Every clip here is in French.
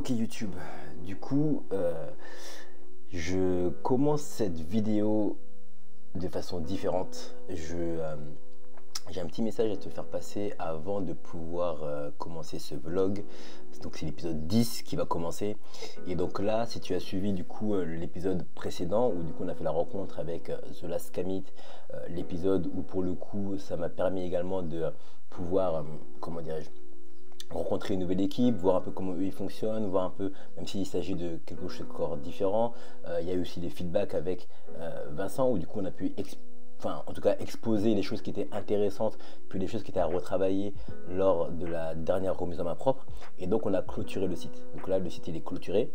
Ok YouTube, du coup, je commence cette vidéo de façon différente. J'ai un petit message à te faire passer avant de pouvoir commencer ce vlog. Donc c'est l'épisode 10 qui va commencer. Et donc là, si tu as suivi du coup l'épisode précédent où du coup on a fait la rencontre avec The Last Commit, l'épisode où pour le coup ça m'a permis également de pouvoir, comment dirais-je, rencontrer une nouvelle équipe, voir un peu comment eux ils fonctionnent, voir un peu, même s'il s'agit de quelque chose encore différent. Il y a eu aussi des feedbacks avec Vincent où du coup on a pu en tout cas exposer les choses qui étaient intéressantes, puis les choses qui étaient à retravailler lors de la dernière remise en main propre. Et donc on a clôturé le site. Donc là le site il est clôturé.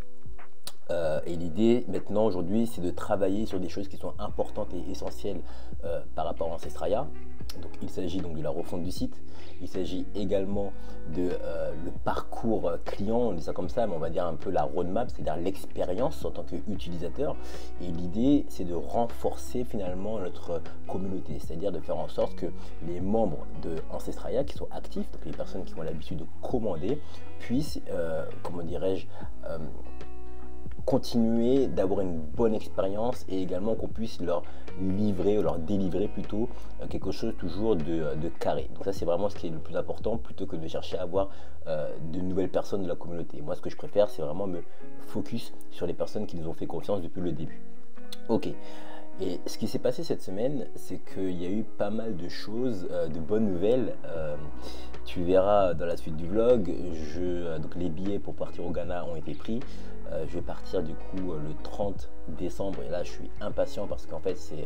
Et l'idée maintenant aujourd'hui c'est de travailler sur des choses qui sont importantes et essentielles par rapport à Ancestraya. Donc il s'agit donc de la refonte du site, il s'agit également de le parcours client, on dit ça comme ça, mais on va dire un peu la roadmap, c'est-à-dire l'expérience en tant qu'utilisateur. Et l'idée c'est de renforcer finalement notre communauté, c'est-à-dire de faire en sorte que les membres de Ancestraya qui sont actifs, donc les personnes qui ont l'habitude de commander, puissent, comment dirais-je, continuer d'avoir une bonne expérience et également qu'on puisse leur livrer ou leur délivrer plutôt quelque chose toujours de carré. Donc ça c'est vraiment ce qui est le plus important plutôt que de chercher à avoir de nouvelles personnes de la communauté. Moi ce que je préfère c'est vraiment me focus sur les personnes qui nous ont fait confiance depuis le début. Ok. Et ce qui s'est passé cette semaine, c'est qu'il y a eu pas mal de choses, de bonnes nouvelles. Tu verras dans la suite du vlog, donc les billets pour partir au Ghana ont été pris. Je vais partir du coup le 30 décembre et là je suis impatient parce qu'en fait c'est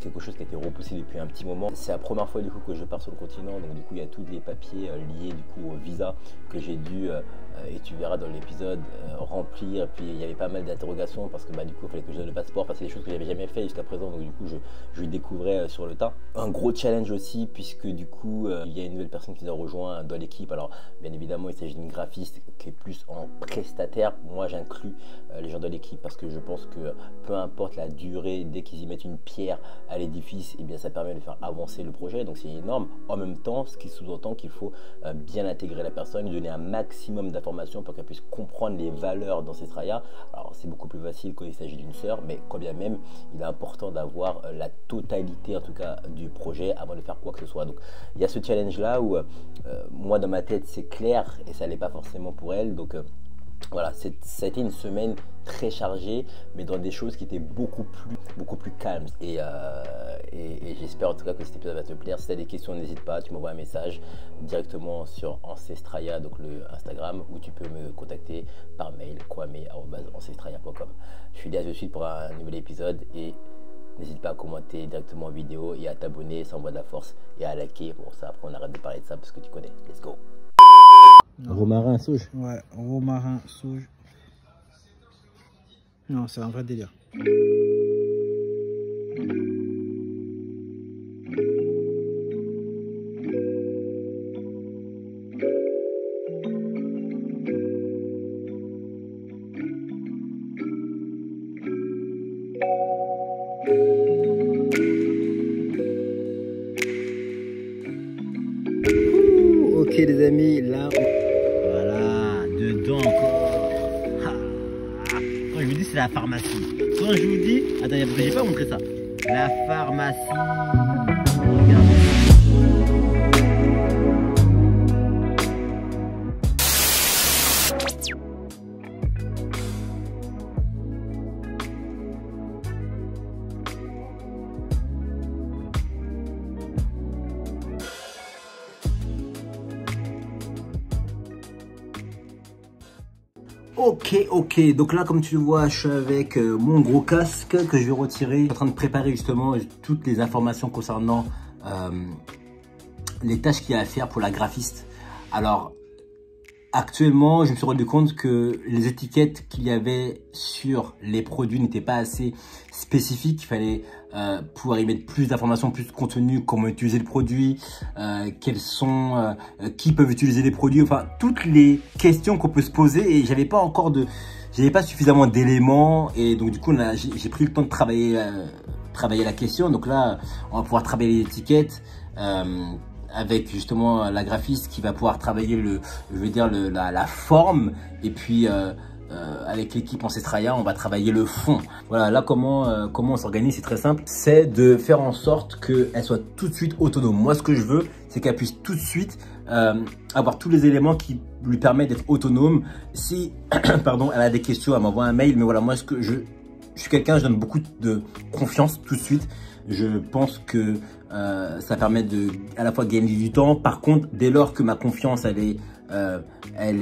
quelque chose qui a été repoussé depuis un petit moment. C'est la première fois du coup que je pars sur le continent, donc du coup il y a tous les papiers liés du coup au visa que j'ai dû, et tu verras dans l'épisode, remplir. Puis il y avait pas mal d'interrogations parce que du coup il fallait que je donne le passeport parce que c'est des choses que j'avais jamais fait jusqu'à présent, donc du coup je découvrais sur le tas. Un gros challenge aussi puisque du coup il y a une nouvelle personne qui nous a rejoint dans l'équipe. Alors bien évidemment il s'agit d'une graphiste qui est plus en prestataire. Moi j'inclus les gens de l'équipe parce que je pense que peu importe la durée, dès qu'ils y mettent une pierre à l'édifice, et bien ça permet de faire avancer le projet, donc c'est énorme. En même temps, ce qui sous-entend qu'il faut bien intégrer la personne, lui donner un maximum d'informations pour qu'elle puisse comprendre les valeurs d'Ancestraya. Alors c'est beaucoup plus facile quand il s'agit d'une sœur, mais quand bien même il est important d'avoir la totalité en tout cas du projet avant de faire quoi que ce soit. Donc il y a ce challenge là où moi dans ma tête c'est clair et ça l'est pas forcément pour elle. Donc voilà, ça a été une semaine très chargée, mais dans des choses qui étaient beaucoup plus calmes. Et j'espère en tout cas que cet épisode va te plaire. Si tu as des questions, n'hésite pas, tu m'envoies un message directement sur Ancestraya, donc le Instagram, ou tu peux me contacter par mail, kwame@ancestraya.com. Je suis là de suite pour un nouvel épisode et n'hésite pas à commenter directement en vidéo et à t'abonner, ça envoie de la force, et à liker. Bon, ça après on arrête de parler de ça parce que tu connais. Let's go. Romarin sauge. Ouais, romarin sauge. Non, c'est un vrai délire. Ok les amis, là dedans encore. Quand je vous dis c'est la pharmacie. Quand je vous dis, attends, j'ai pas montré ça. La pharmacie. Regardez. Ok, donc là comme tu le vois je suis avec mon gros casque que je vais retirer. Je suis en train de préparer justement toutes les informations concernant les tâches qu'il y a à faire pour la graphiste. Alors actuellement je me suis rendu compte que les étiquettes qu'il y avait sur les produits n'étaient pas assez spécifiques. Il fallait pouvoir y mettre plus d'informations, plus de contenu, comment utiliser le produit, qui peuvent utiliser les produits, enfin toutes les questions qu'on peut se poser. Et j'avais pas suffisamment d'éléments, et donc du coup j'ai pris le temps de travailler la question. Donc là on va pouvoir travailler les étiquettes, avec justement la graphiste qui va pouvoir travailler la forme, et puis avec l'équipe Ancestraya, on va travailler le fond. Voilà, là comment on s'organise, c'est très simple, c'est de faire en sorte qu'elle soit tout de suite autonome. Moi, ce que je veux, c'est qu'elle puisse tout de suite avoir tous les éléments qui lui permettent d'être autonome. Si pardon, elle a des questions, elle m'envoie un mail. Mais voilà, moi, je suis quelqu'un, je donne beaucoup de confiance tout de suite. Je pense que ça permet de à la fois gagner du temps. Par contre, dès lors que ma confiance elle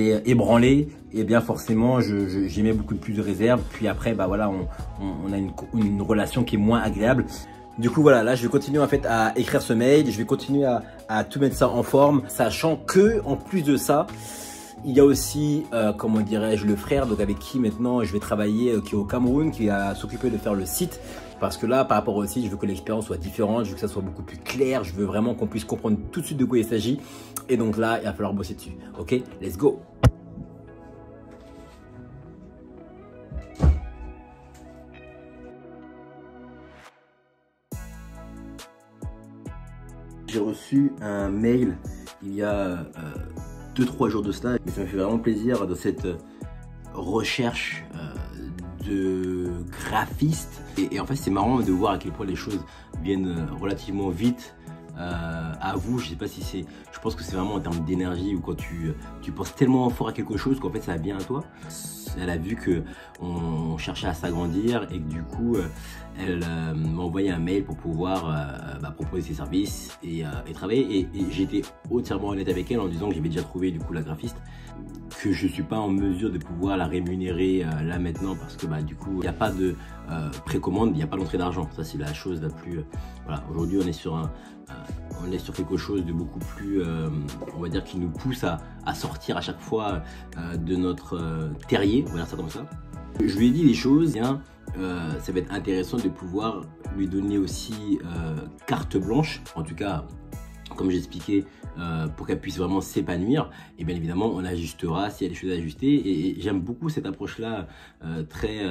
est ébranlée, et bien forcément j'y mets beaucoup plus de réserve. Puis après, bah voilà, on a une relation qui est moins agréable. Du coup voilà, là je vais continuer en fait à écrire ce mail, je vais continuer à tout mettre ça en forme, sachant que en plus de ça, il y a aussi, comment dirais-je, le frère, donc avec qui maintenant je vais travailler, qui est au Cameroun, qui va s'occuper de faire le site. Parce que là, par rapport au site, je veux que l'expérience soit différente, je veux que ça soit beaucoup plus clair, je veux vraiment qu'on puisse comprendre tout de suite de quoi il s'agit. Et donc là, il va falloir bosser dessus. Ok, let's go! J'ai reçu un mail il y a 2-3 jours de cela, mais ça me fait vraiment plaisir dans cette recherche de graphiste. Et en fait, c'est marrant de voir à quel point les choses viennent relativement vite à vous. Je sais pas si c'est, je pense que c'est vraiment en termes d'énergie, ou quand tu penses tellement fort à quelque chose qu'en fait ça vient à toi. Elle a vu que on cherchait à s'agrandir et que du coup elle m'a envoyé un mail pour pouvoir proposer ses services et travailler. Et j'étais entièrement honnête avec elle en disant que j'avais déjà trouvé du coup la graphiste, que je suis pas en mesure de pouvoir la rémunérer là maintenant, parce que du coup il n'y a pas de précommande, il n'y a pas d'entrée d'argent. Ça c'est la chose la plus voilà, aujourd'hui on est sur quelque chose de beaucoup plus on va dire, qui nous pousse à sortir à chaque fois de notre terrier, on va dire ça comme ça. Je lui ai dit les choses, bien, ça va être intéressant de pouvoir lui donner aussi carte blanche, en tout cas comme j'expliquais, pour qu'elle puisse vraiment s'épanouir. Et bien évidemment on ajustera s'il y a des choses à ajuster, et j'aime beaucoup cette approche là, très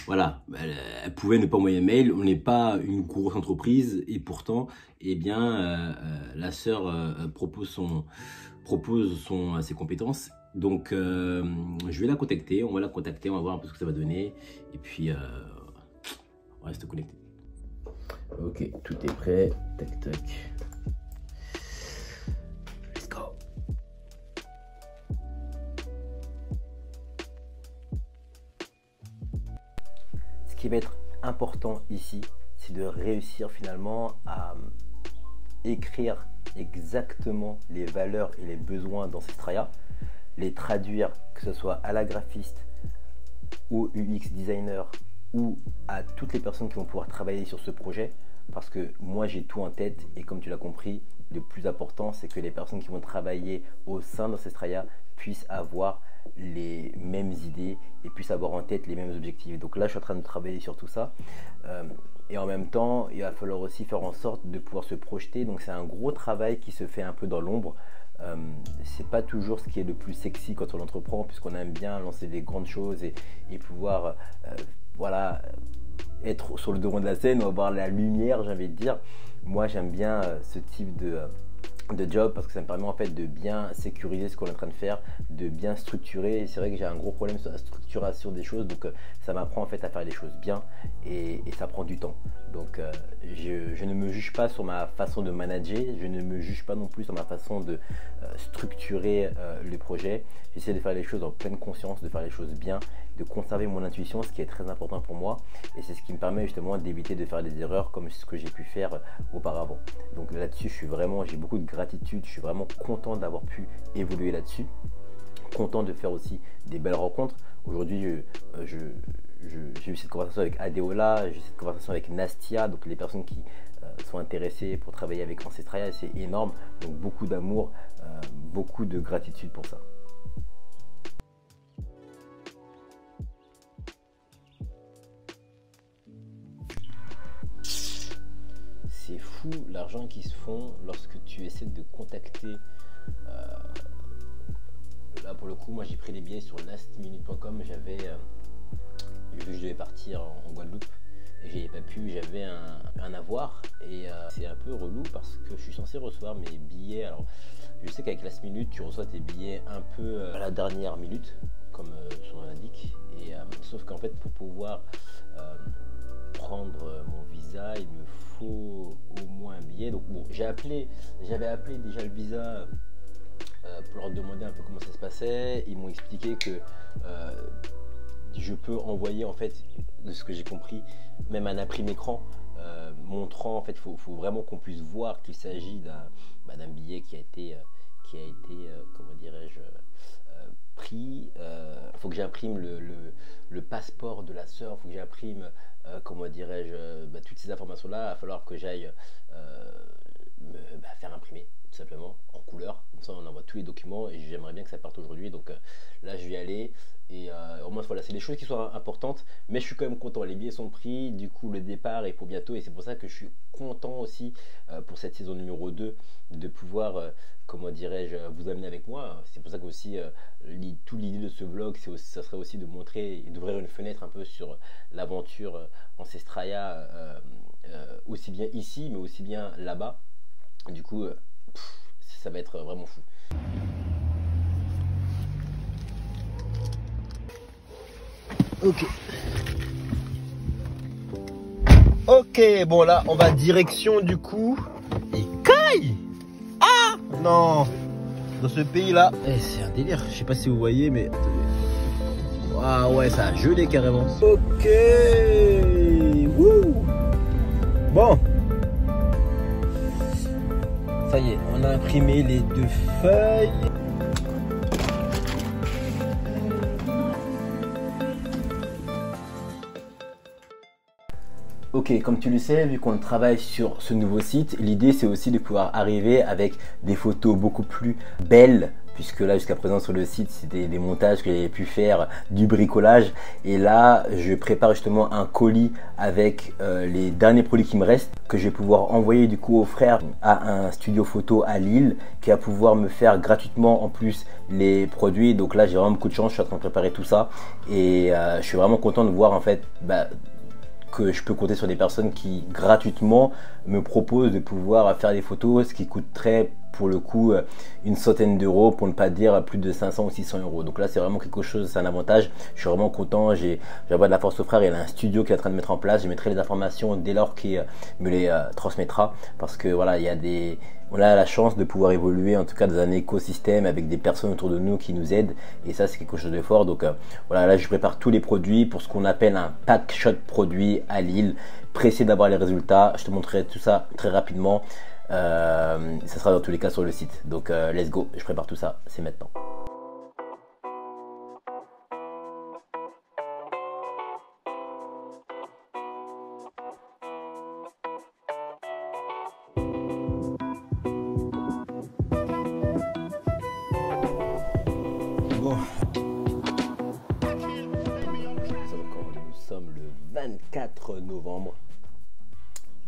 voilà, elle pouvait ne pas envoyer un mail, on n'est pas une grosse entreprise, et pourtant eh bien la sœur propose ses compétences. Donc je vais la contacter, on va la contacter, on va voir un peu ce que ça va donner, et puis on reste connecté. Ok, tout est prêt, tac tac. Let's go. Ce qui va être important ici, c'est de réussir finalement à écrire exactement les valeurs et les besoins d'Ancestraya, les traduire, que ce soit à la graphiste, au UX designer ou à toutes les personnes qui vont pouvoir travailler sur ce projet, parce que moi j'ai tout en tête, et comme tu l'as compris, le plus important c'est que les personnes qui vont travailler au sein d'Ancestraya puissent avoir les mêmes idées et puissent avoir en tête les mêmes objectifs. Donc là je suis en train de travailler sur tout ça, et en même temps il va falloir aussi faire en sorte de pouvoir se projeter. Donc c'est un gros travail qui se fait un peu dans l'ombre. C'est pas toujours ce qui est le plus sexy quand on entreprend, puisqu'on aime bien lancer des grandes choses et pouvoir voilà, être sur le devant de la scène ou avoir la lumière, j'ai envie de dire. Moi j'aime bien ce type de job, parce que ça me permet en fait de bien sécuriser ce qu'on est en train de faire, de bien structurer. C'est vrai que j'ai un gros problème sur la structuration des choses, donc ça m'apprend en fait à faire les choses bien, et ça prend du temps. Donc je ne me juge pas sur ma façon de manager, je ne me juge pas non plus sur ma façon de structurer le projet. J'essaie de faire les choses en pleine conscience, de faire les choses bien, de conserver mon intuition, ce qui est très important pour moi, et c'est ce qui me permet justement d'éviter de faire des erreurs comme ce que j'ai pu faire auparavant. Donc là-dessus j'ai beaucoup de gratitude, je suis vraiment content d'avoir pu évoluer là-dessus, content de faire aussi des belles rencontres. Aujourd'hui j'ai eu cette conversation avec Adeola, j'ai eu cette conversation avec Nastia, donc les personnes qui sont intéressées pour travailler avec Ancestraya, c'est énorme. Donc beaucoup d'amour, beaucoup de gratitude pour ça. C'est fou l'argent qui se font lorsque tu essaies de contacter. Là pour le coup, moi j'ai pris les billets sur lastminute.com. J'avais vu que je devais partir en Guadeloupe, j'ai pas pu, j'avais un avoir et c'est un peu relou parce que je suis censé recevoir mes billets. Alors je sais qu'avec Last Minute tu reçois tes billets un peu à la dernière minute comme son nom l'indique, et sauf qu'en fait pour pouvoir prendre mon visa il me faut au moins un billet. Donc bon, j'avais appelé déjà le visa pour leur demander un peu comment ça se passait. Ils m'ont expliqué que je peux envoyer, en fait, de ce que j'ai compris, même un imprimé écran montrant, en fait, faut vraiment qu'on puisse voir qu'il s'agit d'un billet qui a été comment dirais-je, pris. Faut que j'imprime le passeport de la sœur, faut que j'imprime, comment dirais-je, toutes ces informations-là. Il va falloir que j'aille faire imprimer, tout simplement, en couleur. Comme ça, on envoie tous les documents et j'aimerais bien que ça parte aujourd'hui. Donc là, je vais y aller. Et au moins, voilà, c'est des choses qui sont importantes, mais je suis quand même content. Les billets sont pris, du coup, le départ est pour bientôt, et c'est pour ça que je suis content aussi pour cette saison numéro 2 de pouvoir, comment dirais-je, vous amener avec moi. C'est pour ça que aussi, toute l'idée de ce vlog, ça serait aussi de montrer et d'ouvrir une fenêtre un peu sur l'aventure Ancestraya, aussi bien ici, mais aussi bien là-bas. Du coup, ça va être vraiment fou. Ok. Ok, bon là, on va direction du coup. Et caille. Ah non. Dans ce pays-là, c'est un délire. Je sais pas si vous voyez, mais ah ouais, ça a gelé carrément. Ok. Wouh. Bon. Ça y est, on a imprimé les 2 feuilles. Ok, comme tu le sais, vu qu'on travaille sur ce nouveau site, l'idée c'est aussi de pouvoir arriver avec des photos beaucoup plus belles, puisque là jusqu'à présent sur le site c'était des montages que j'avais pu faire, du bricolage, et là je prépare justement un colis avec les derniers produits qui me restent, que je vais pouvoir envoyer du coup au frère à un studio photo à Lille, qui va pouvoir me faire gratuitement en plus les produits. Donc là j'ai vraiment beaucoup de chance, je suis en train de préparer tout ça, et je suis vraiment content de voir en fait que je peux compter sur des personnes qui gratuitement me proposent de pouvoir faire des photos, ce qui coûterait pour le coup une centaine d'euros, pour ne pas dire plus de 500 ou 600 euros. Donc là c'est vraiment quelque chose, c'est un avantage. Je suis vraiment content, j'envoie de la force au frère, il a un studio qui est en train de mettre en place. Je mettrai les informations dès lors qu'il me les transmettra, parce que voilà, on a la chance de pouvoir évoluer en tout cas dans un écosystème avec des personnes autour de nous qui nous aident, et ça c'est quelque chose de fort. Donc voilà, là je prépare tous les produits pour ce qu'on appelle un pack shot produit à Lille. Pressé d'avoir les résultats, je te montrerai tout ça très rapidement. Ça sera dans tous les cas sur le site. Donc let's go, je prépare tout ça, c'est maintenant. Bon. Nous sommes le 24 novembre.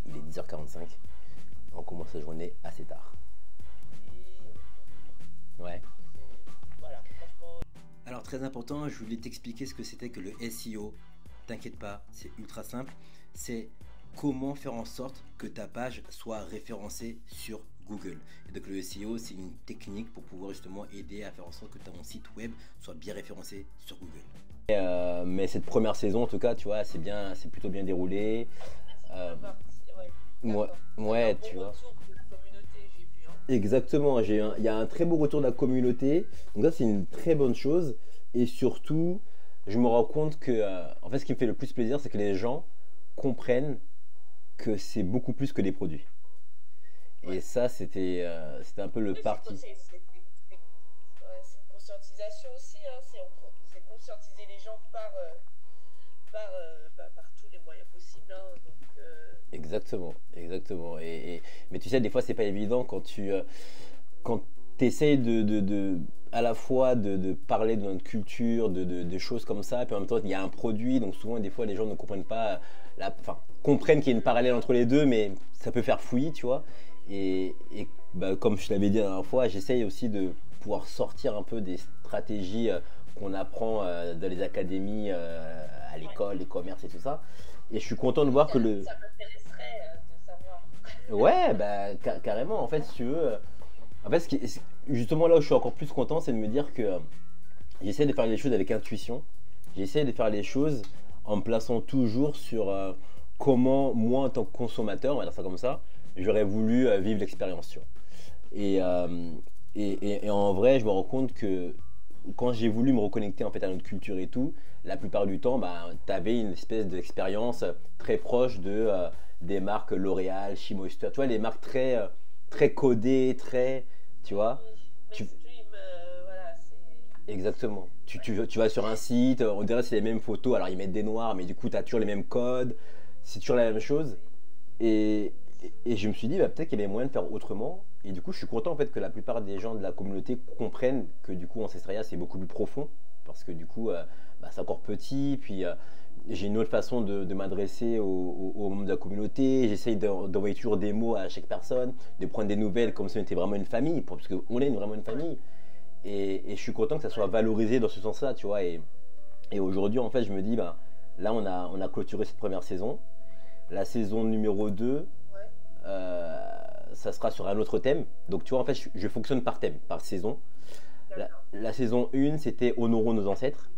Il est 10h45. On commence la journée assez tard. Ouais. Alors très important, je voulais t'expliquer ce que c'était que le SEO. T'inquiète pas, c'est ultra simple. C'est comment faire en sorte que ta page soit référencée sur Google. Et donc le SEO, c'est une technique pour pouvoir justement aider à faire en sorte que ton site web soit bien référencé sur Google. Mais cette première saison, en tout cas, tu vois, c'est plutôt bien déroulé. Ouais, tu vois. Exactement, il y a un très beau retour de la communauté, donc ça c'est une très bonne chose. Et surtout, je me rends compte que, en fait, ce qui me fait le plus plaisir, c'est que les gens comprennent que c'est beaucoup plus que des produits. Et ça, c'était un peu le parti. C'est une conscientisation aussi, hein. C'est conscientiser les gens par tous les moyens possibles, hein. Donc, Exactement, exactement. Mais tu sais, des fois, c'est pas évident quand tu essayes à la fois de parler de notre culture, de choses comme ça, puis en même temps, il y a un produit, donc souvent, des fois, les gens ne comprennent pas, comprennent qu'il y a une parallèle entre les deux, mais ça peut faire fouillis, tu vois. Et comme je te l'avais dit la dernière fois, j'essaye aussi de pouvoir sortir un peu des stratégies qu'on apprend dans les académies, à l'école, les commerces et tout ça. Et je suis content de voir que le... Ça m'intéresserait de savoir. Ouais, bah carrément, en fait, si tu veux. En fait, justement là où je suis encore plus content, c'est de me dire que j'essaie de faire les choses avec intuition. J'essaie de faire les choses en me plaçant toujours sur comment moi, en tant que consommateur, on va dire ça comme ça, j'aurais voulu vivre l'expérience. Tu vois. Et, euh, et en vrai, je me rends compte que quand j'ai voulu me reconnecter en fait à notre culture et tout, la plupart du temps, bah, tu avais une espèce d'expérience très proche des marques L'Oréal, She Moisture, tu vois, les marques très codées, très, tu vois, tu, Mainstream, voilà, c'est. exactement. Tu vas sur un site, on dirait que c'est les mêmes photos, alors ils mettent des noirs, mais du coup, tu as toujours les mêmes codes, c'est toujours la même chose. Et, et je me suis dit, bah, peut-être qu'il y avait moyen de faire autrement. Et du coup, je suis content en fait que la plupart des gens de la communauté comprennent que du coup, Ancestralia, c'est beaucoup plus profond. Parce que du coup, bah, c'est encore petit. Puis j'ai une autre façon de m'adresser aux membres de la communauté. J'essaye d'envoyer toujours des mots à chaque personne, de prendre des nouvelles comme si on était vraiment une famille. Parce qu'on est vraiment une famille. Et je suis content que ça soit valorisé dans ce sens-là, tu vois. Et aujourd'hui, en fait, je me dis, bah, là, on a clôturé cette première saison. La saison numéro 2, Ouais, ça sera sur un autre thème. Donc, tu vois, en fait, je fonctionne par thème, par saison. La, d'accord. la saison 1, c'était Honorons nos ancêtres.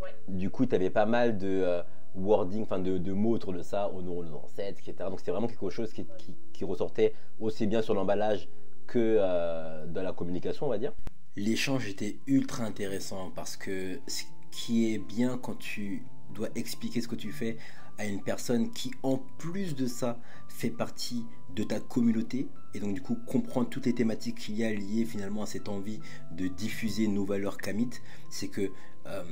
Ouais, Du coup, tu avais pas mal de wording, enfin de mots autour de ça, Honorons nos ancêtres, etc. Donc, c'était vraiment quelque chose qui ressortait aussi bien sur l'emballage que dans la communication, on va dire. L'échange était ultra intéressant parce que ce qui est bien quand tu dois expliquer ce que tu fais à une personne qui, en plus de ça, fait partie de ta communauté et donc du coup comprend toutes les thématiques qu'il y a liées finalement à cette envie de diffuser nos valeurs kamites, c'est que euh,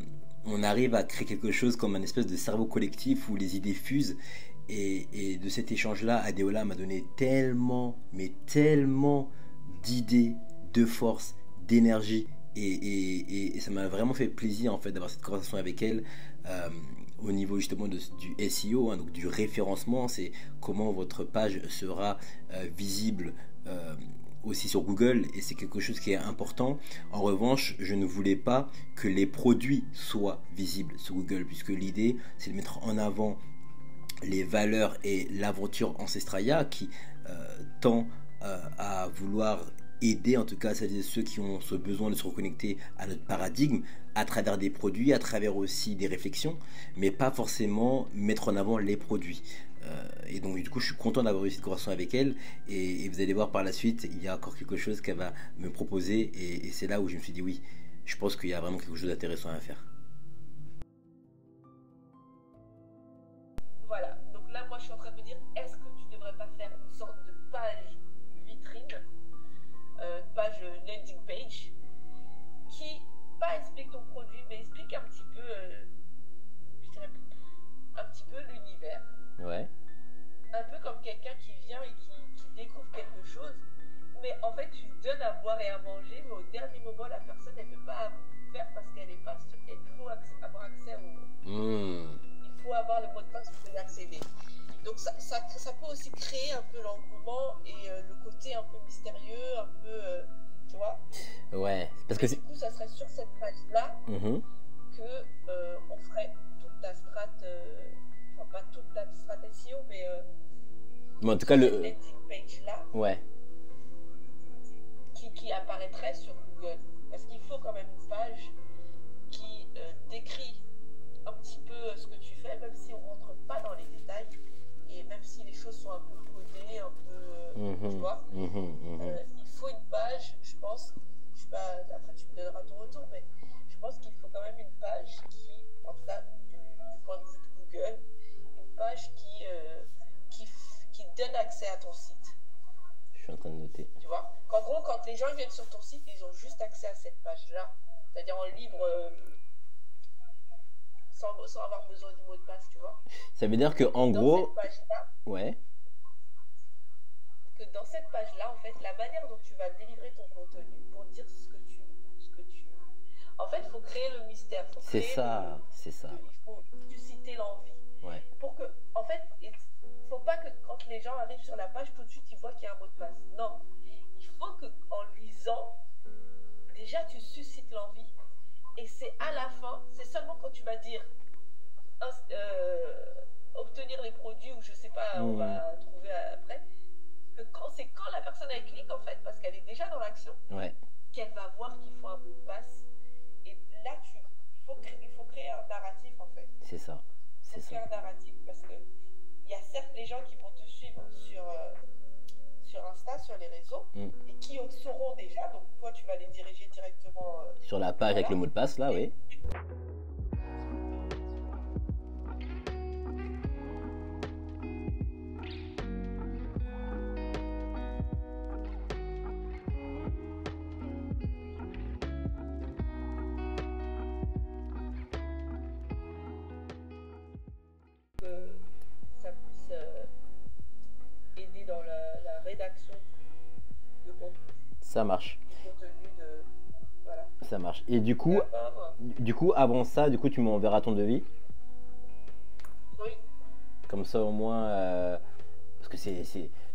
on arrive à créer quelque chose comme un espèce de cerveau collectif où les idées fusent et de cet échange-là, Adeola m'a donné tellement, mais tellement d'idées, de force, d'énergie et ça m'a vraiment fait plaisir en fait d'avoir cette conversation avec elle euh, au niveau justement du SEO, hein, donc du référencement, c'est comment votre page sera visible aussi sur Google et c'est quelque chose qui est important. En revanche, je ne voulais pas que les produits soient visibles sur Google puisque l'idée c'est de mettre en avant les valeurs et l'aventure Ancestralia qui tend à vouloir aider en tout cas celles et ceux qui ont ce besoin de se reconnecter à notre paradigme à travers des produits, à travers aussi des réflexions, mais pas forcément mettre en avant les produits. Et donc du coup je suis content d'avoir eu cette conversation avec elle et vous allez voir par la suite il y a encore quelque chose qu'elle va me proposer et c'est là où je me suis dit oui, je pense qu'il y a vraiment quelque chose d'intéressant à faire. voilà. Donc là, moi, je suis en train de me dire, est-ce que tu devrais pas faire une sorte de page vitrine, une page landing page, qui, pas explique ton produit, mais explique un petit peu, je dirais, un petit peu l'univers. Ouais, Un peu comme quelqu'un qui vient et qui découvre quelque chose, mais en fait, tu donnes à boire et à manger, mais au dernier moment, la personne, elle ne peut pas faire parce qu'elle n'est pas sûre. Il faut avoir accès au. mmh. Il faut avoir le mot de passe pour y accéder. Donc ça peut aussi créer un peu l'engouement et le côté un peu mystérieux, un peu, tu vois. Ouais, parce que Mais c'est... du coup, ça serait sur cette page-là Mhm. que on ferait toute ta enfin pas toute ta strat SEO, mais Mais en tout cas, cette le... landing page-là Ouais, qui apparaîtrait sur Google. Parce qu'il faut quand même une page qui décrit un petit peu ce que tu fais, même si on rentre pas dans les détails et même si les choses sont un peu codées, un peu, tu mhm, vois. mhm. Il faut une page, je pense, je sais pas, après tu me donneras ton retour, mais je pense qu'il faut quand même une page qui, en tout cas du point de vue de Google, une page qui donne accès à ton site. Je suis en train de noter. Tu vois, qu'en gros, quand les gens viennent sur ton site, ils ont juste accès à cette page-là, c'est-à-dire en libre, sans avoir besoin du mot de passe, tu vois. Ça veut dire que Et en dans gros, cette page-là, ouais, en fait, la manière dont tu vas délivrer ton contenu pour dire ce que tu... En fait, il faut créer le mystère, faut c'est créer ça, c'est ça. il faut susciter l'envie. Ouais, Pour que, en fait, il faut pas que quand les gens arrivent sur la page, tout de suite, ils voient qu'il y a un mot de passe. Non, il faut que en lisant, déjà, tu suscites l'envie Et c'est à la fin, c'est seulement quand tu vas dire obtenir les produits ou je sais pas, on va trouver après, que c'est quand la personne elle clique en fait, parce qu'elle est déjà dans l'action, qu'elle va voir qu'il faut un mot de passe. Et là, il faut créer un narratif en fait. C'est ça. C'est ça. Créer un narratif parce que il y a certes les gens qui vont te suivre sur Insta, sur les réseaux, et qui sauront déjà, donc toi tu vas les diriger directement sur la page avec le mot de passe là, oui. Ça puisse aider dans la rédaction de contenu. Ça marche. Voilà. Ça marche. Et du coup, avant ça, tu m'enverras ton devis. Oui. Comme ça au moins, parce que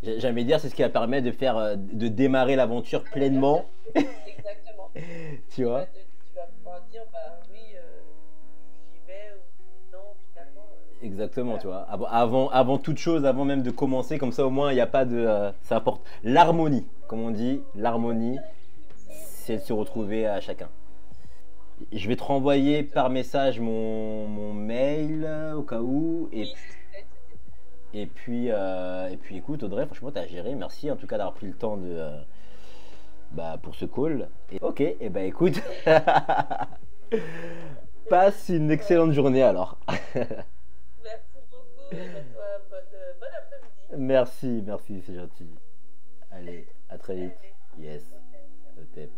j'aimais dire, c'est ce qui va permettre de faire, de démarrer l'aventure pleinement. Exactement. Tu vois. Tu vas pouvoir dire, bah oui, j'y vais ou non, finalement. Exactement, tu vois. Avant toute chose, avant même de commencer, comme ça au moins il n'y a pas de, ça apporte l'harmonie, comme on dit, l'harmonie, c'est de se retrouver à chacun. Je vais te renvoyer par message mon mail au cas où, et puis écoute Audrey, franchement tu as géré, merci en tout cas d'avoir pris le temps pour ce call. Ok, et écoute, passe une excellente journée alors. Merci beaucoup, bon après-midi. Merci, c'est gentil. Allez, à très vite. Yes, au top.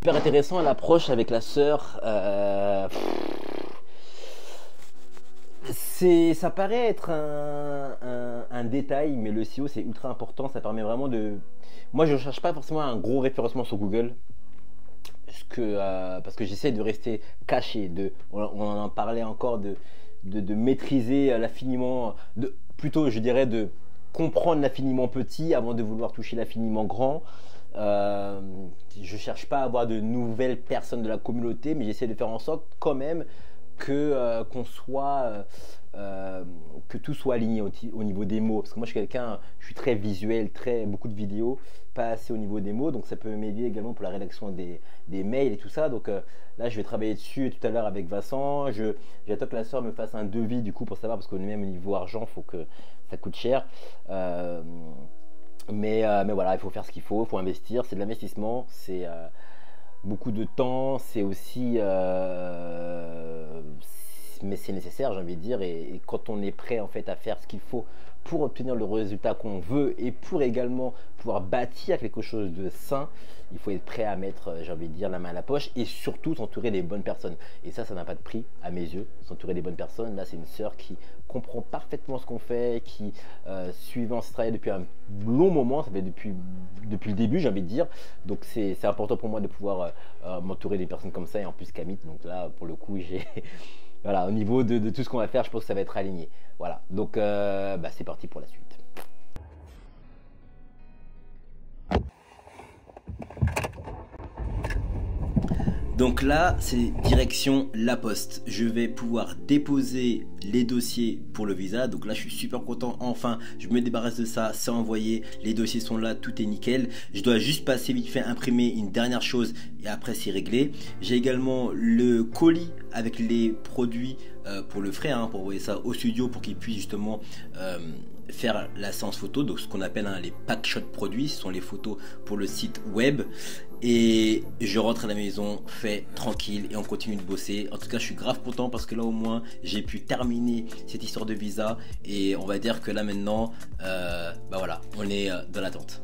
Super intéressant l'approche avec la sœur. Ça paraît être un détail, mais le SEO c'est ultra important. Ça permet vraiment de. Moi je ne cherche pas forcément un gros référencement sur Google. Parce que j'essaie de rester caché. On en parlait encore de maîtriser l'affiniment. Plutôt je dirais de comprendre l'affiniment petit avant de vouloir toucher l'affiniment grand. Je cherche pas à avoir de nouvelles personnes de la communauté, mais j'essaie de faire en sorte quand même que tout soit aligné au niveau des mots, parce que moi je suis très visuel, beaucoup de vidéos, pas assez au niveau des mots, donc ça peut m'aider également pour la rédaction des mails et tout ça. Donc là je vais travailler dessus tout à l'heure avec Vincent. J'attends que la soeur me fasse un devis du coup pour savoir, parce que même au niveau argent faut que ça coûte cher. Mais voilà, il faut faire ce qu'il faut investir, c'est de l'investissement, c'est beaucoup de temps, c'est aussi mais c'est nécessaire, j'ai envie de dire, et quand on est prêt en fait à faire ce qu'il faut pour obtenir le résultat qu'on veut et pour également pouvoir bâtir quelque chose de sain, il faut être prêt à mettre, j'ai envie de dire, la main à la poche, et surtout s'entourer des bonnes personnes. Et ça n'a pas de prix à mes yeux, s'entourer des bonnes personnes. Là c'est une sœur qui comprend parfaitement ce qu'on fait, qui suivant ce travail depuis un long moment, ça fait depuis le début, j'ai envie de dire. Donc c'est important pour moi de pouvoir m'entourer des personnes comme ça, et en plus Camille, donc là pour le coup j'ai voilà, au niveau de tout ce qu'on va faire, je pense que ça va être aligné. Voilà, donc c'est parti pour la suite. Donc là, c'est direction La Poste. Je vais pouvoir déposer les dossiers pour le visa. Donc là, je suis super content. Enfin, je me débarrasse de ça. C'est envoyé. Les dossiers sont là. Tout est nickel. Je dois juste passer vite fait imprimer une dernière chose et après c'est réglé. J'ai également le colis avec les produits pour le frère, pour envoyer ça au studio pour qu'il puisse justement faire la séance photo, donc ce qu'on appelle les packshot produits, ce sont les photos pour le site web. Et je rentre à la maison, fait tranquille, et on continue de bosser. En tout cas je suis grave content parce que là au moins j'ai pu terminer cette histoire de visa, et on va dire que là maintenant voilà, on est dans l'attente.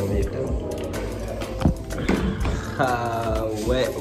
réveiller, frérot. Ah ouais.